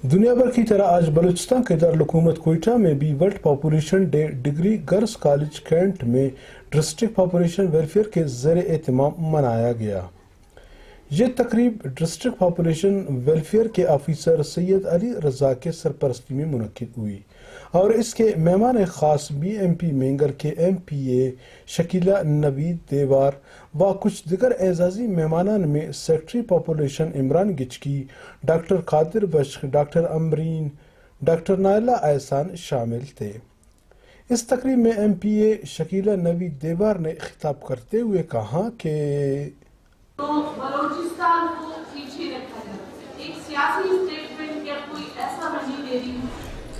دنیا بھر کی طرح آج بلوچستان کے دارالحکومت کوئٹہ میں بھی world population day degree girls college cantt میں ڈسٹرکٹ پاپولیشن ویلفیئر کے زیر اہتمام منایا گیا۔ یہ تقریب ڈسٹرکٹ پاپولیشن ویلفیئر کے آفیسر سید علی رضا کے سرپرستی میں منعقد ہوئی اور اس کے مہمان خاص بی ایم پی مینگل کے ایم پی اے شکیلہ نوید دیوار و کچھ دیگر اعزازی مہمانان میں سیکرٹری پاپولیشن عمران گچکی، ڈاکٹر قادر بشق، ڈاکٹر امبرین، ڈاکٹر نائلہ احسان شامل تھے۔ اس تقریب میں ایم پی اے شکیلہ نوید دیوار نے خطاب کرتے ہوئے کہا کہ تو بلوچستان کو پیچھے رکھا جائے، ایک سیاسی اسٹیٹمنٹ یا کوئی ایسا میں نہیں دے رہی ہوں،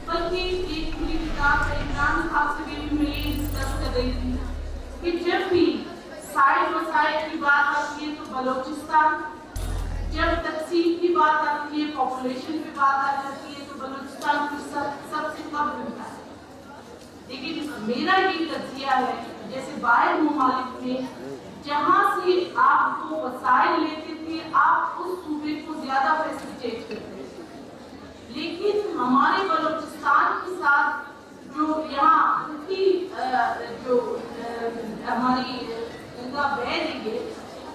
بلکہ ایک کھلی کتاب ہے۔ عمران صاحب سے بھی میں یہ ڈسکس کر رہی تھی کہ جب بھی سائڈ مسائل کی بات آتی ہے تو بلوچستان، جب تقسیم کی بات آتی ہے، پاپولیشن کی بات آ جاتی ہے تو بلوچستان کی سب سے کم ملتا ہے۔ لیکن میرا یہ تجزیہ ہے جیسے باہر ممالک میں جہاں سے آپ کو وسائل لیتے تھے آپ اس صوبے کو زیادہ فیسیلیٹیٹ کرتے تھے، لیکن ہمارے بلوچستان کے ساتھ جو یہاں جو ہماری گنگا بہہ رہی ہے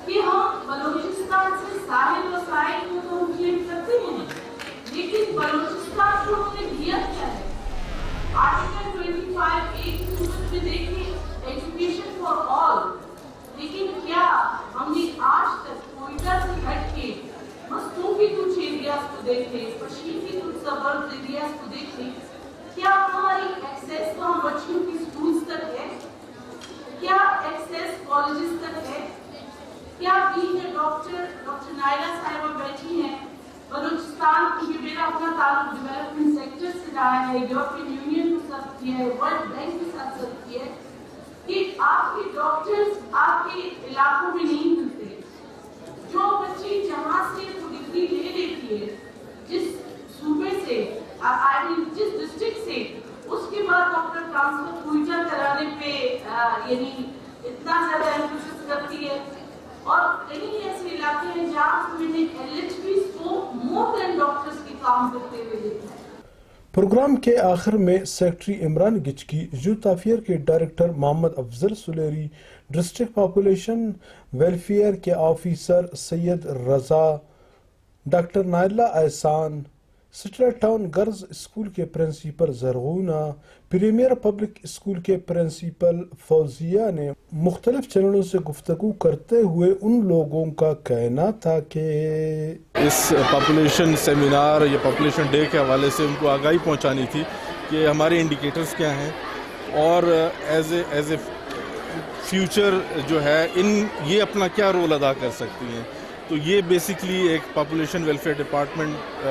کہ ہم بلوچستان سے ساحل وسائل کو تو کلیم کرتے ہیں، لیکن بلوچستان کو ہم نے دیا کیا ہے؟ آرٹیکل 25A کی صورت میں دیکھیں ایجوکیشن فار آل، لیکن کیا ہم نے آج تک کوئٹہ سے ہٹ کے مصنوعی کچھ ایریاز کو دیکھے، پشیفی کچھ سبرب ایریاز کو دیکھے؟ کیا ہماری ایکسیس وہاں بچیوں کی سکولز تک ہے؟ کیا ایکسیس کالجز تک ہے؟ کیا بینگ ڈاکٹر نائلہ صاحبہ بیٹھی ہیں بلوچستان کی، میرا اپنا تعلق ڈیولپمنٹ سیکٹر سے رہا ہے، یورپین یونین کے ساتھ کیا ہے، ورلڈ بینک کے ساتھ کیا ہے، کہ آپ کے ڈاکٹرز آپ کے علاقوں میں نہیں ملتے۔ جو بچی جہاں سے وہ ڈگری لے لیتی ہے جس صوبے سے، جس ڈسٹرکٹ سے، اس کے بعد ڈاکٹر ٹرانسفر کوئٹہ کرانے پہ یعنی اتنا زیادہ ایمفیسس کرتی ہے، اور کئی ایسے علاقے ہیں جہاں میں نے ایل ایچ پیز کو مور دین ڈاکٹرز کی کام کرتے ہوئے دیکھا ہے۔ پروگرام کے آخر میں سیکرٹری عمران گچکی، یوتھ افیئر کے ڈائریکٹر محمد افضل سلیری، ڈسٹرکٹ پاپولیشن ویلفیئر کے آفیسر سید رضا، ڈاکٹر نائلہ احسان، سٹریٹ ٹاؤن گرلز اسکول کے principal Zarghuna, premiere public school کے پرنسپل فوزیہ نے مختلف چینلوں سے گفتگو کرتے ہوئے ان لوگوں کا کہنا تھا کہ اس پاپولیشن سیمینار یا پاپولیشن ڈے کے حوالے سے ان کو آگاہی پہنچانی تھی کہ ہمارے انڈیکیٹرز کیا ہیں اور ایز اے فیوچر جو ہے یہ اپنا کیا رول ادا کر سکتی ہیں۔ تو یہ بیسکلی ایک population welfare department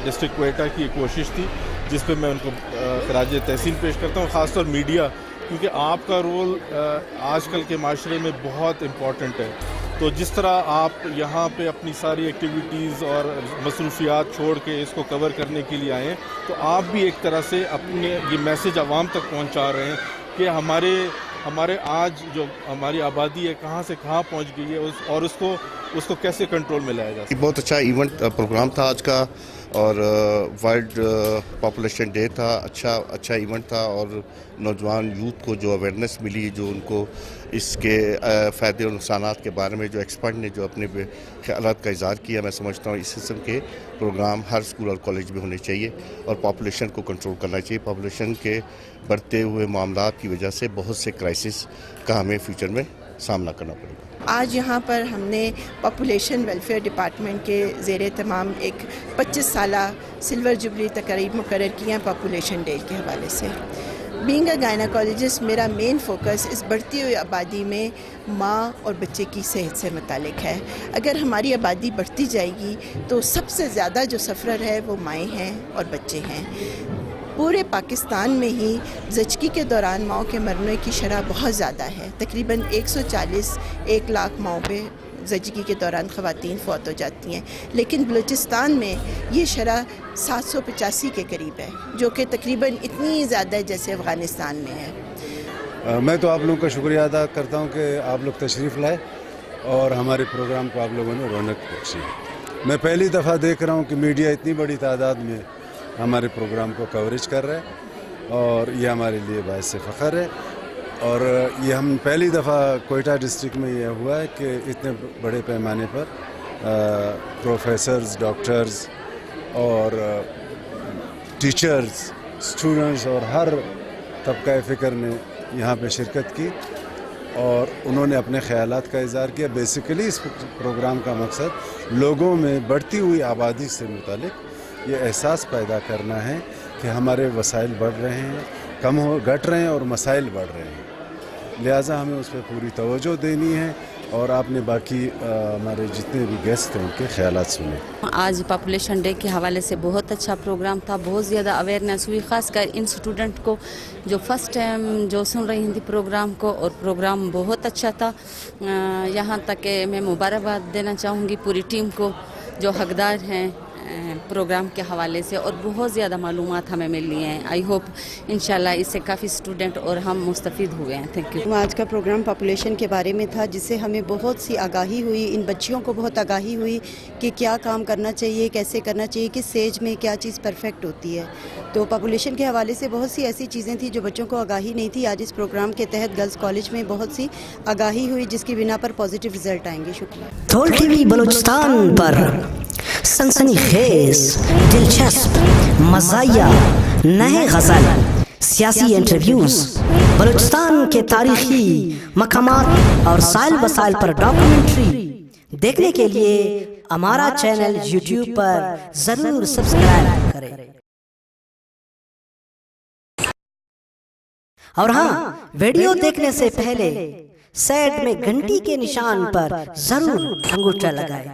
district Quetta کی ایک کوشش تھی جس پہ میں ان کو خراج تحسین پیش کرتا ہوں، خاص طور میڈیا، کیونکہ آپ کا رول آج کل کے معاشرے میں بہت امپورٹنٹ ہے۔ تو جس طرح آپ یہاں پہ اپنی ساری ایکٹیویٹیز اور مصروفیات چھوڑ کے اس کو کور کرنے کے لیے آئے ہیں، تو آپ بھی ایک طرح سے اپنے یہ میسج عوام تک پہنچا رہے ہیں کہ ہمارے آج جو ہماری آبادی ہے کہاں سے کہاں پہنچ گئی ہے اور اس کو کیسے کنٹرول میں لایا جا سکتا ہے۔ بہت اچھا ایونٹ پروگرام تھا آج کا، اور ورلڈ پاپولیشن ڈے تھا، اچھا ایونٹ تھا، اور نوجوان یوتھ کو جو اویئرنیس ملی، جو ان کو اس کے فائدے اور نقصانات کے بارے میں جو ایکسپرٹ نے جو اپنے خیالات کا اظہار کیا، میں سمجھتا ہوں اس قسم کے پروگرام ہر اسکول اور کالج میں ہونے چاہیے اور پاپولیشن کو کنٹرول کرنا چاہیے۔ پاپولیشن کے بڑھتے ہوئے معاملات کی وجہ سے بہت سے کرائسس کا ہمیں فیوچر میں سامنا کرنا پڑے گا۔ آج یہاں پر ہم نے پاپولیشن ویلفیئر ڈپارٹمنٹ کے زیر اہتمام ایک 25 سالہ سلور جبلی تقریب مقرر کی ہیں پاپولیشن ڈے کے حوالے سے۔ بینگ اے گائناکالوجسٹ میرا مین فوکس اس بڑھتی ہوئی آبادی میں ماں اور بچے کی صحت سے متعلق ہے۔ اگر ہماری آبادی بڑھتی جائے گی تو سب سے زیادہ جو سفرر ہے وہ مائیں ہیں اور بچے ہیں۔ پورے پاکستان میں ہی زچگی کے دوران ماؤں کے مرنے کی شرح بہت زیادہ ہے، تقریباً 140 لاکھ ماؤں پہ زچگی کے دوران خواتین فوت ہو جاتی ہیں، لیکن بلوچستان میں یہ شرح 785 کے قریب ہے، جو کہ تقریباً اتنی زیادہ ہے جیسے افغانستان میں ہے۔ میں تو آپ لوگوں کا شکریہ ادا کرتا ہوں کہ آپ لوگ تشریف لائے اور ہمارے پروگرام کو آپ لوگوں نے رونق بخشی۔ میں پہلی دفعہ دیکھ رہا ہوں کہ میڈیا اتنی بڑی تعداد میں ہمارے پروگرام کو کوریج کر رہا ہے اور یہ ہمارے لیے باعث فخر ہے. اور یہ ہم پہلی دفعہ کوئٹہ ڈسٹرکٹ میں یہ ہوا ہے کہ اتنے بڑے پیمانے پر پروفیسرز، ڈاکٹرز اور ٹیچرز، اسٹوڈنٹس اور ہر طبقہ فکر نے یہاں پہ شرکت کی اور انہوں نے اپنے خیالات کا اظہار کیا. بیسیکلی اس پروگرام کا مقصد لوگوں میں بڑھتی ہوئی آبادی سے متعلق یہ احساس پیدا کرنا ہے کہ ہمارے وسائل بڑھ رہے ہیں، گھٹ رہے ہیں اور مسائل بڑھ رہے ہیں، لہٰذا ہمیں اس پہ پوری توجہ دینی ہے. اور آپ نے باقی ہمارے جتنے بھی گیسٹ ہیں ان کے خیالات سنے. آج پاپولیشن ڈے کے حوالے سے بہت اچھا پروگرام تھا، بہت زیادہ اویئرنیس ہوئی، خاص کر ان اسٹوڈنٹ کو جو فرسٹ ٹائم جو سن رہی تھی پروگرام کو، اور پروگرام بہت اچھا تھا. یہاں تک کہ میں مبارکباد دینا چاہوں گی پوری ٹیم کو جو حقدار ہیں پروگرام کے حوالے سے، اور بہت زیادہ معلومات ہمیں مل لی ہیں. آئی ہوپ انشاءاللہ اس سے کافی اسٹوڈنٹ اور ہم مستفید ہوئے ہیں. Thank you. آج کا پروگرام پاپولیشن کے بارے میں تھا، جس سے ہمیں بہت سی آگاہی ہوئی، ان بچیوں کو بہت آگاہی ہوئی کہ کیا کام کرنا چاہیے، کیسے کرنا چاہیے، کس اسٹیج میں کیا چیز پرفیکٹ ہوتی ہے. تو پاپولیشن کے حوالے سے بہت سی ایسی چیزیں تھیں جو بچوں کو آگاہی نہیں تھی. آج اس پروگرام کے تحت گرلز کالج میں بہت سی آگاہی ہوئی، جس کی بنا پر پازیٹیو رزلٹ آئیں گے. شکریہ. تھول ٹی وی بلوچستان پر سنسنی خیز، دلچسپ، مزاحیہ، نئے غزل، سیاسی انٹرویوز، بلوچستان کے تاریخی مقامات اور سائل وسائل پر ڈاکومنٹری دیکھنے کے لیے ہمارا چینل یوٹیوب پر ضرور سبسکرائب کریں. اور ہاں، ویڈیو دیکھنے سے پہلے سائڈ میں گھنٹی کے نشان پر ضرور انگوٹھا لگائیں.